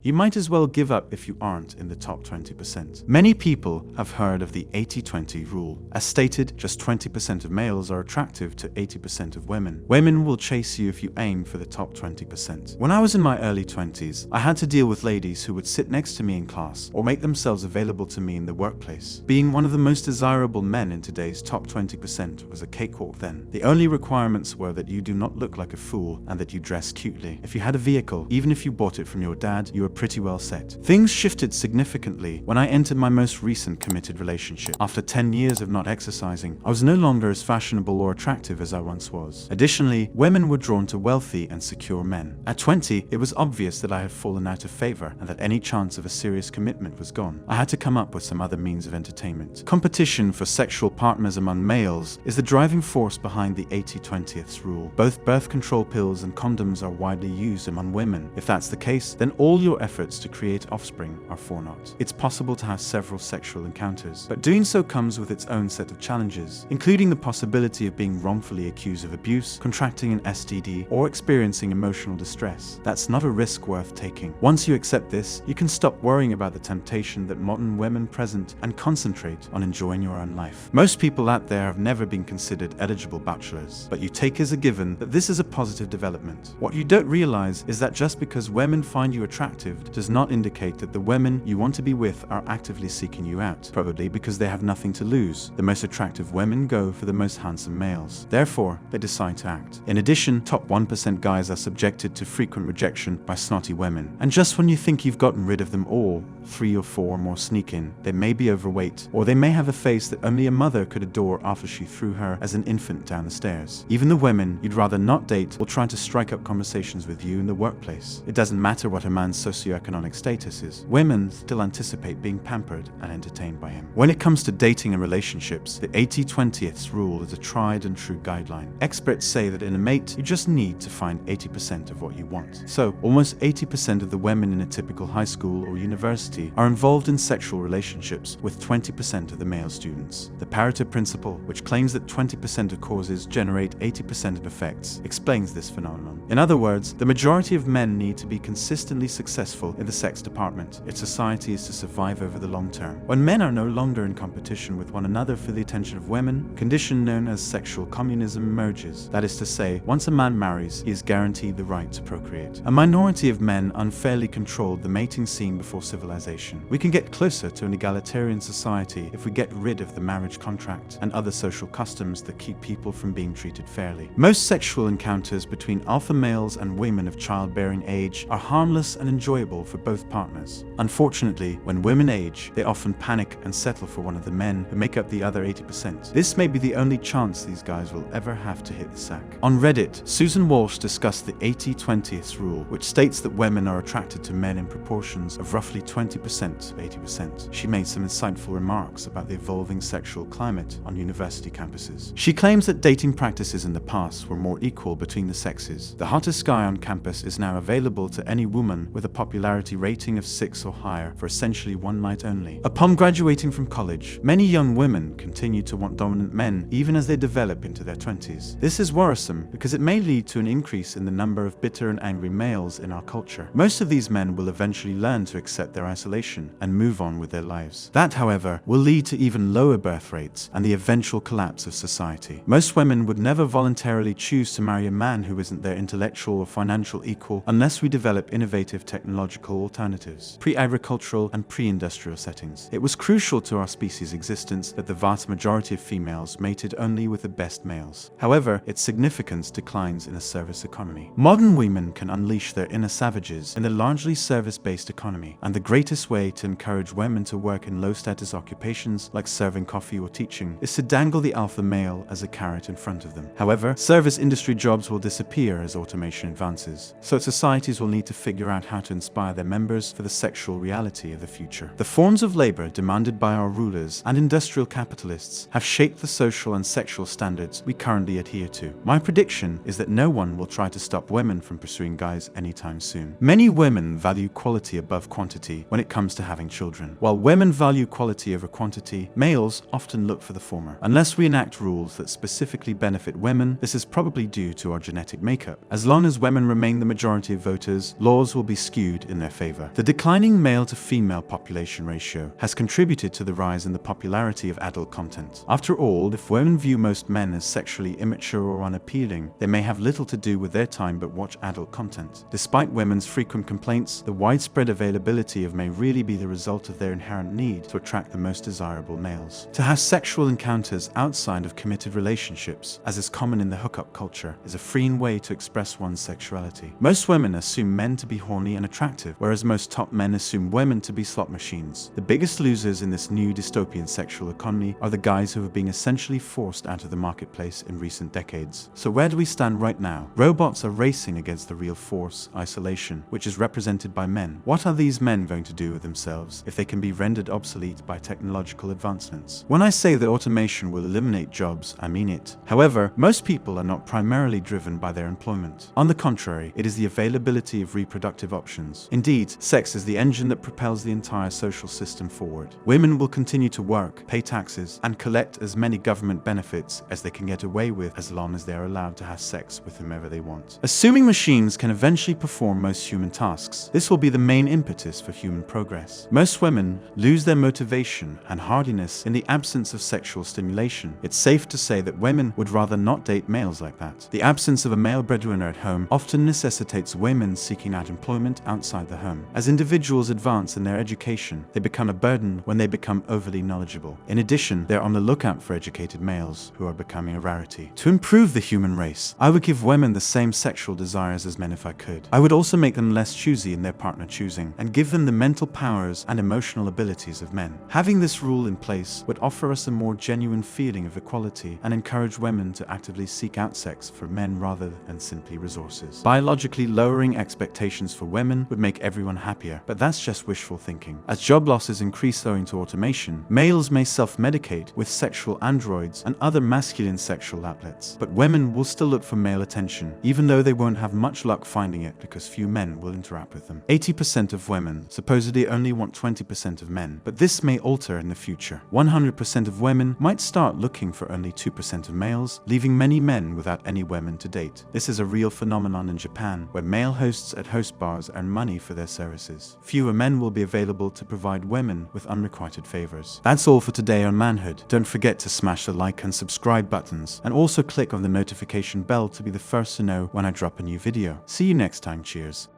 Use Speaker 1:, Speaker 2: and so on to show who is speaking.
Speaker 1: You might as well give up if you aren't in the top 20%. Many people have heard of the 80-20 rule. As stated, just 20% of males are attractive to 80% of women. Women will chase you if you aim for the top 20%. When I was in my early 20s, I had to deal with ladies who would sit next to me in class or make themselves available to me in the workplace. Being one of the most desirable men in today's top 20% was a cakewalk then. The only requirements were that you do not look like a fool and that you dress cutely. If you had a vehicle, even if you bought it from your dad, you were pretty well set. Things shifted significantly when I entered my most recent committed relationship. After 10 years of not exercising, I was no longer as fashionable or attractive as I once was. Additionally, women were drawn to wealthy and secure men. At 20, it was obvious that I had fallen out of favor and that any chance of a serious commitment was gone. I had to come up with some other means of entertainment. Competition for sexual partners among males is the driving force behind the 80-20th rule. Both birth control pills and condoms are widely used among women. If that's the case, then all your efforts to create offspring are for naught. It's possible to have several sexual encounters, but doing so comes with its own set of challenges, including the possibility of being wrongfully accused of abuse, contracting an STD, or experiencing emotional distress. That's not a risk worth taking. Once you accept this, you can stop worrying about the temptation that modern women present and concentrate on enjoying your own life. Most people out there have never been considered eligible bachelors, but you take as a given that this is a positive development. What you don't realize is that just because women find you attractive does not indicate that the women you want to be with are actively seeking you out, probably because they have nothing to lose. The most attractive women go for the most handsome males. Therefore, they decide to act. In addition, top 1% guys are subjected to frequent rejection by snotty women. And just when you think you've gotten rid of them all, 3 or 4 more sneak in. They may be overweight, or they may have a face that only a mother could adore after she threw her as an infant down the stairs. Even the women you'd rather not date will try to strike up conversations with you in the workplace. It doesn't matter what a man's socioeconomic status is. Women still anticipate being pampered and entertained by him. When it comes to dating and relationships, the 80-20th rule is a tried and true guideline. Experts say that in a mate, you just need to find 80% of what you want. So, almost 80% of the women in a typical high school or university are involved in sexual relationships with 20% of the male students. The Pareto principle, which claims that 20% of causes generate 80% of effects, explains this phenomenon. In other words, the majority of men need to be consistently successful in the sex department if society is to survive over the long term. When men are no longer in competition with one another for the attention of women, a condition known as sexual communism emerges. That is to say, once a man marries, he is guaranteed the right to procreate. A minority of men unfairly controlled the mating scene before civilization. We can get closer to an egalitarian society if we get rid of the marriage contract and other social customs that keep people from being treated fairly. Most sexual encounters between alpha males and women of childbearing age are harmless and enjoyable for both partners. Unfortunately, when women age, they often panic and settle for one of the men who make up the other 80%. This may be the only chance these guys will ever have to hit the sack. On Reddit, Susan Walsh discussed the 80-20th rule, which states that women are attracted to men in proportions of roughly 20% to 80%. She made some insightful remarks about the evolving sexual climate on university campuses. She claims that dating practices in the past were more equal between the sexes. The hottest guy on campus is now available to any woman with a popularity rating of 6 or higher for essentially one night only. Upon graduating from college, many young women continue to want dominant men even as they develop into their 20s. This is worrisome because it may lead to an increase in the number of bitter and angry males in our culture. Most of these men will eventually learn to accept their isolation and move on with their lives. That, however, will lead to even lower birth rates and the eventual collapse of society. Most women would never voluntarily choose to marry a man who isn't their intellectual or financial equal unless we develop innovative technological alternatives, pre-agricultural and pre-industrial settings. It was crucial to our species' existence that the vast majority of females mated only with the best males. However, its significance declines in a service economy. Modern women can unleash their inner savages in a largely service-based economy, and the greatest way to encourage women to work in low-status occupations like serving coffee or teaching is to dangle the alpha male as a carrot in front of them. However, service industry jobs will disappear as automation advances, so societies will need to figure out how to inspire their members for the sexual reality of the future. The forms of labor demanded by our rulers and industrial capitalists have shaped the social and sexual standards we currently adhere to. My prediction is that no one will try to stop women from pursuing guys anytime soon. Many women value quality above quantity when it comes to having children. While women value quality over quantity, males often look for the former. Unless we enact rules that specifically benefit women, this is probably due to our genetic makeup. As long as women remain the majority of voters, laws will be skewed skewed in their favor. The declining male-to-female population ratio has contributed to the rise in the popularity of adult content. After all, if women view most men as sexually immature or unappealing, they may have little to do with their time but watch adult content. Despite women's frequent complaints, the widespread availability of may really be the result of their inherent need to attract the most desirable males. To have sexual encounters outside of committed relationships, as is common in the hookup culture, is a freeing way to express one's sexuality. Most women assume men to be horny and attractive, whereas most top men assume women to be slot machines. The biggest losers in this new dystopian sexual economy are the guys who have been essentially forced out of the marketplace in recent decades. So where do we stand right now? Robots are racing against the real force, isolation, which is represented by men. What are these men going to do with themselves if they can be rendered obsolete by technological advancements? When I say that automation will eliminate jobs, I mean it. However, most people are not primarily driven by their employment. On the contrary, it is the availability of reproductive options. Indeed, sex is the engine that propels the entire social system forward. Women will continue to work, pay taxes, and collect as many government benefits as they can get away with as long as they are allowed to have sex with whomever they want. Assuming machines can eventually perform most human tasks, this will be the main impetus for human progress. Most women lose their motivation and hardiness in the absence of sexual stimulation. It's safe to say that women would rather not date males like that. The absence of a male breadwinner at home often necessitates women seeking out employment outside the home. As individuals advance in their education, they become a burden when they become overly knowledgeable. In addition, they're on the lookout for educated males who are becoming a rarity. To improve the human race, I would give women the same sexual desires as men if I could. I would also make them less choosy in their partner choosing and give them the mental powers and emotional abilities of men. Having this rule in place would offer us a more genuine feeling of equality and encourage women to actively seek out sex for men rather than simply resources. Biologically lowering expectations for women would make everyone happier, but that's just wishful thinking. As job losses increase owing to automation, males may self-medicate with sexual androids and other masculine sexual outlets, but women will still look for male attention, even though they won't have much luck finding it because few men will interact with them. 80% of women supposedly only want 20% of men, but this may alter in the future. 100% of women might start looking for only 2% of males, leaving many men without any women to date. This is a real phenomenon in Japan, where male hosts at host bars earn money for their services. Fewer men will be available to provide women with unrequited favors. That's all for today on Manhood. Don't forget to smash the like and subscribe buttons, and also click on the notification bell to be the first to know when I drop a new video. See you next time, cheers.